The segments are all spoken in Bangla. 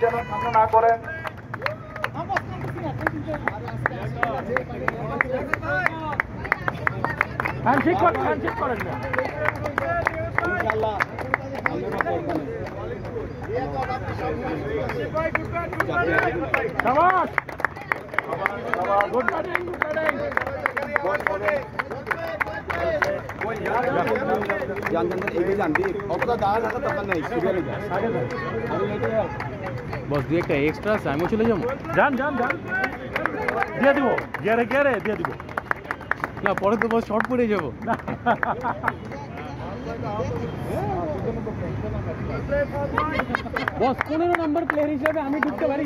যেন সামনে না করেন। হ্যান্ডশেক করেন না। শাবাশ গুড ব্যাটিং বস দুই একটা এক্সট্রা আছে আমিও চলে যাবো। যান দিয়ে দিব গেরে দিয়ে দিব না পরে তো বস শর্ট পড়ে যাবো না। বস 15 নম্বর প্লেয়ার হিসেবে আমি ঢুকতে পারি।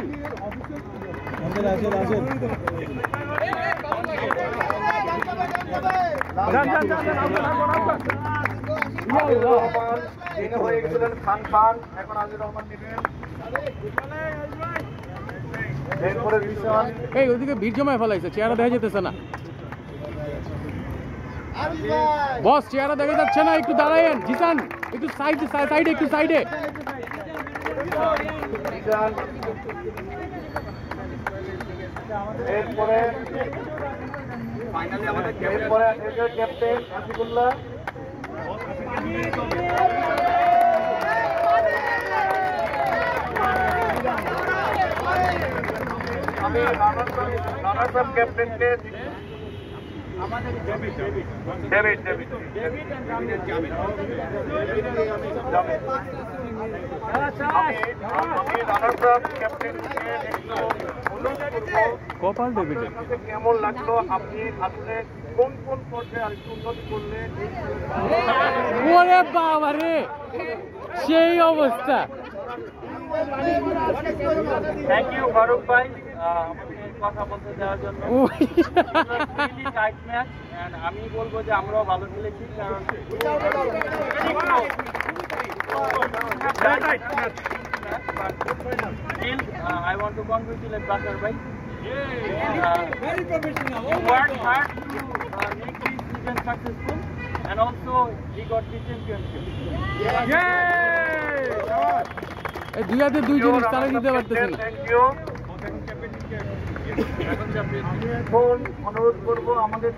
এই ওদিকে ভিড় জমায় ফেলাইছে, চেহারা দেখা যেতেছে না বস, চেহারা দেখা যাচ্ছে না, একটু দাঁড়ায়েন জিসান, একটু সাইডে একটু সাইডে। এরপরে ক্যাপ্টেন আসিফুল্লাহ, আমি রানার ক্যাপ্টেনকে কেমন লাগলো, আপনি আসলে কোন পর্যায়ে আরেকটু উন্নতি করলে? ওরে বাবা রে, সেই অবস্থা। থ্যাংক ইউ ফারুক ভাই কথা বলতে দেওয়ার জন্য। আমি বলবো যে আমরাও ভালো খেলেছি, কারণ I want to congratulate Bakar bhai. Very professional. He worked hard to make this season successful, and also he got the championship. এই দুই হাতে দুই জিনিস তারা দিতে পারতেছে না। Thank you. এখন অনুরোধ করবো আমাদের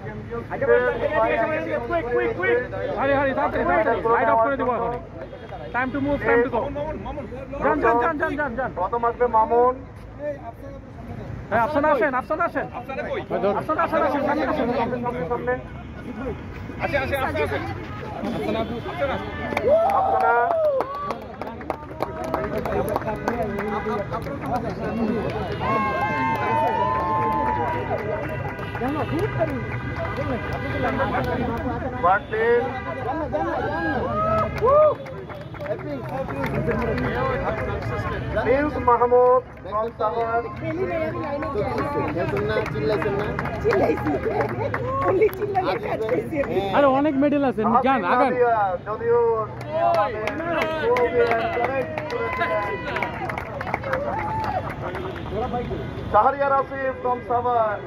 time to move, time to go. যান। প্রথম আসবে মামুন। আফসানা আসেন। আফসানা মাহমুদ, আরে অনেক মেডেল আছে, যান আগান। যদিও শাহরিয়ার আসিফ ফ্রম সাভার,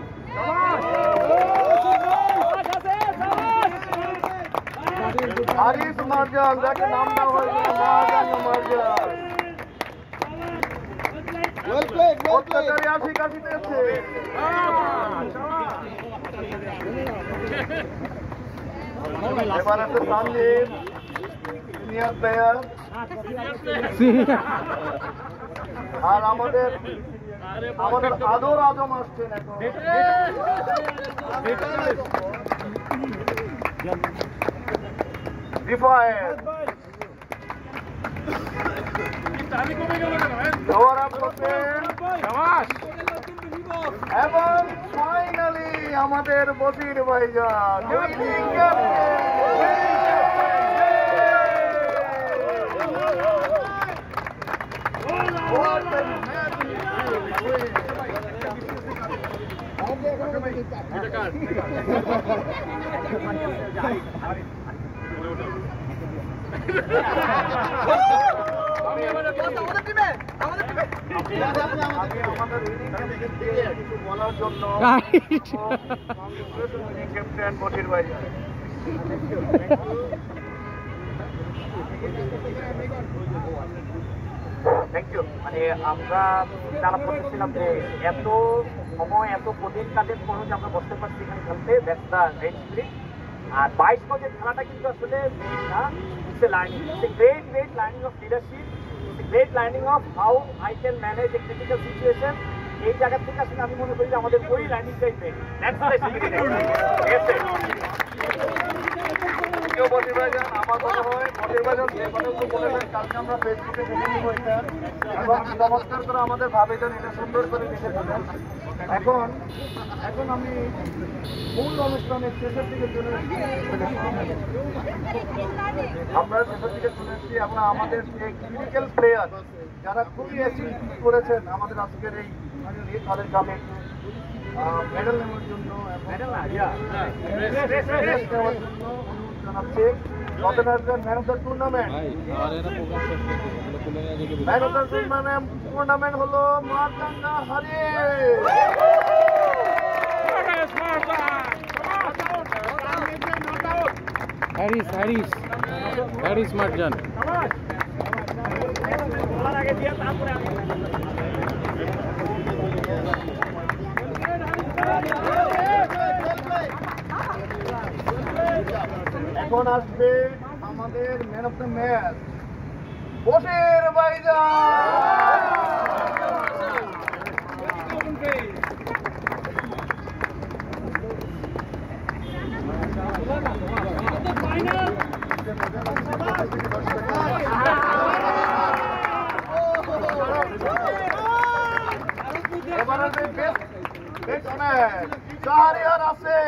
হারিস মারজান, যাকে নাম না হয়েছে মারজান, অত্যাচারী আশিক আসিতেছে। এবার আছে তানজিম, সিনিয়র প্লেয়ার, আর আমাদের আদর আজম আসছেন এখন। রিফায়েত এবং ফাইনালি আমাদের বসির ভাইজান বলার জন্য ক্যাপ্টেন বসির ভাইজান। Thank you. মানে আমরা যারা বলতেছিলাম যে এত সময় এত কঠিন কাজের পর যে আমরা বসতে পারছি এখানে খেলতে, দ্যাটস দ্য গ্রেট স্পিরিট। আর 22 গজের খেলাটা কিন্তু আসলে না, it's a learning, it's a great learning of leadership, it's a great learning of how I can manage a critical situation. এই জায়গা থেকে আসলে আমি মনে করি যে আমাদের ওই লার্নিংটাই মেন। That's the spirit. কেউ মোটিভেশন আমার মনে হয় মোটিভেশন যে কোনো বলেছেন কালকে আমরা ফেসবুকে দেখে নিব এটা, এবং চমৎকার করে আমাদের ভাবেছেন, এটা সুন্দর করে লিখে দেবেন। এখন আমি মূল অনুষ্ঠানের শেষের দিকে চলে এসেছি। আমরা শেষের দিকে চলে এসেছি এবং আমাদের যে ক্রিটিক্যাল প্লেয়ার যারা খুবই অ্যাচিভ করেছেন আমাদের আজকের এই তাদের গ্রামে মেডেল নেওয়ার জন্য জানাচ্ছে man of the tournament. Man of the tournament হলো মারজানা হ্যারিস মারজান। এখন আসবে আমাদের man of the match Bashir ভাইজান। এবার আসবে বেস্ট ম্যাচ শাহরিয়ার আছে।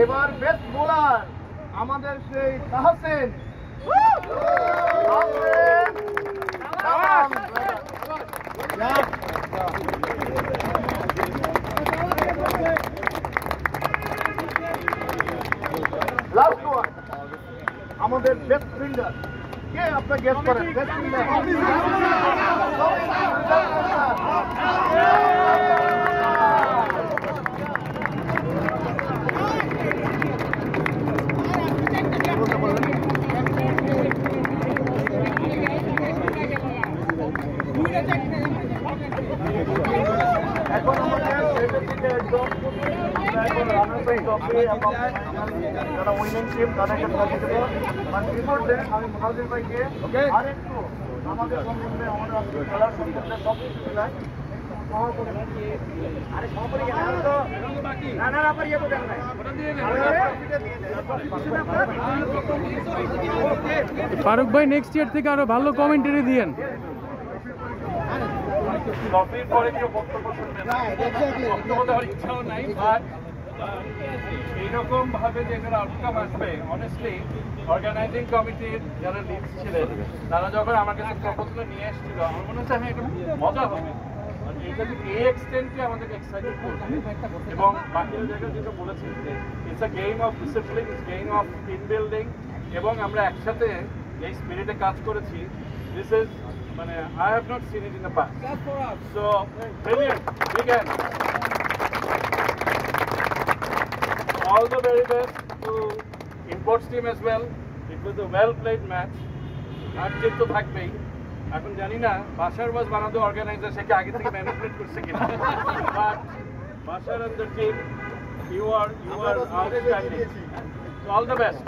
এবার বেস্ট বোলার আমাদের সেই তাহসিন। লাস্ট ওয়ান আমাদের বেস্ট ফিল্ডার কে, আপনার গেস করেন বেস্ট ফিল্ডার। এখন আমাদের শেষের দিকে একদম আমরা এখন রানার্স আপ ট্রফি এবং যারা উইনিং টিম তাদেরকে ট্রফি দেবো। আর রিপোর্টে আমি মুনাজির ভাইকে আরেকটু আমাদের সম্বন্ধে আমাদের আজকে খেলার সম্বন্ধে সব কিছু মিলাই ফারুক ভাই নেক্সট ইয়ার থেকে আরো ভালো কমেন্টারি দিয়েন। ট্রফির পরে কেউ বক্তব্য শুনবে না, বক্তব্য দেওয়ার ইচ্ছাও নাই। বাট এইরকম ভাবে যে এখানে আউটকাম আসবে, অনেস্টলি অর্গানাইজিং কমিটির যারা লিড ছিলেন তারা যখন আমার কাছে প্রপোজাল নিয়ে এসেছিল আমার মনে হচ্ছে এটা মজা হবে। এটা যদি এই এক্সটেন্টে আমাদেরকে এক্সাইটেড করবে এবং বাকিরা জায়গায় যেটা বলেছেন যে it's a game of discipline, it's game of team building, এবং আমরা একসাথে এই স্পিরিটে কাজ করেছি। দিস ইজ মানে I have not seen it in the past. So brilliant, big hand. All the very best to imports team as well. It was a well played match. আর জিত তো থাকবেই। এখন জানি না বাশার ওয়াজ one of the organizer, সে কি আগে থেকে ম্যানিপুলেট করছে কিনা, but Bashar and the team, you are outstanding. So all the best.